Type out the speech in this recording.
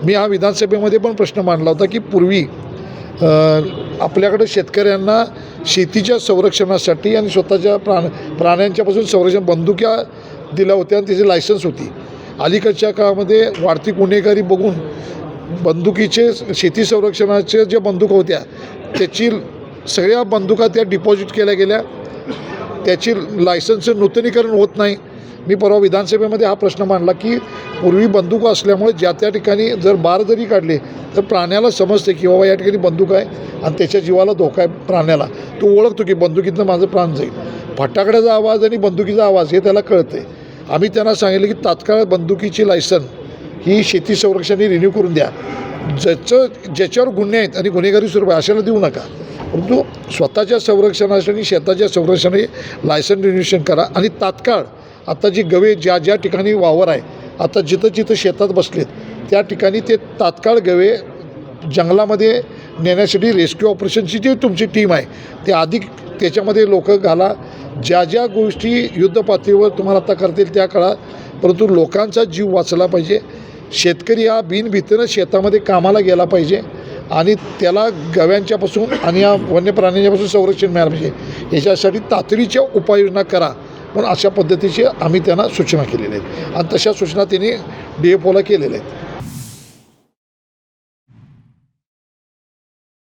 मी हा विधानसभेमध्ये पण प्रश्न मांडला होता की पूर्वी आपल्याकडे शेतकऱ्यांना शेतीच्या संरक्षणासाठी आणि स्वतःच्या प्राण्यांच्यापासून संरक्षण बंदुक्या दिल्या होत्या आणि त्याची लायसन्स होती. अलीकडच्या काळामध्ये वाढती गुन्हेगारी बघून बंदुकीचे शेती संरक्षणाचे जे बंदुका होत्या त्याची सगळ्या बंदुका त्या डिपॉझिट केल्या गेल्या, त्याची लायसन्सचं नूतनीकरण होत नाही. मी परवा विधानसभेमध्ये हा प्रश्न मांडला की पूर्वी बंदुका असल्यामुळे ज्या त्या ठिकाणी जर बार जरी काढले तर प्राण्याला समजते की बाबा या ठिकाणी बंदूक आहे आणि त्याच्या जीवाला धोका आहे प्राण्याला, तो ओळखतो की बंदुकीतनं माझं प्राण जाईल. फटाकड्याचा आवाज आणि बंदुकीचा आवाज हे त्याला कळतं आहे. आम्ही त्यांना सांगितलं की तात्काळ बंदुकीची लायसन ही शेती संरक्षणाने रिन्यू करून द्या. ज्याच्यावर गुन्हे आहेत आणि गुन्हेगारी स्वरूप अशाला देऊ नका, परंतु स्वतःच्या संरक्षणासाठी शेताच्या संरक्षणाने लायसन रिन्यूशन करा. आणि तात्काळ आता जी गवे ज्या ठिकाणी वावर आहे, आता जिथं शेतात बसलेत त्या ठिकाणी ते तात्काळ गवे जंगलामध्ये नेण्यासाठी रेस्क्यू ऑपरेशनची जी तुमची टीम आहे ते अधिक त्याच्यामध्ये लोक घाला. ज्या गोष्टी युद्धपातळीवर तुम्हाला आता करतील त्या काळात, परंतु लोकांचा जीव वाचला पाहिजे. शेतकरी हा बिनभीतीनं शेतामध्ये कामाला गेला पाहिजे आणि त्याला गव्यांच्यापासून आणि या वन्य प्राण्यांच्यापासून संरक्षण मिळालं पाहिजे. याच्यासाठी तातडीच्या उपाययोजना करा म्हणून अशा पद्धतीचे आम्ही त्यांना सूचना केलेल्या आहेत आणि तशा सूचना त्यांनी DFOला केलेल्या आहेत.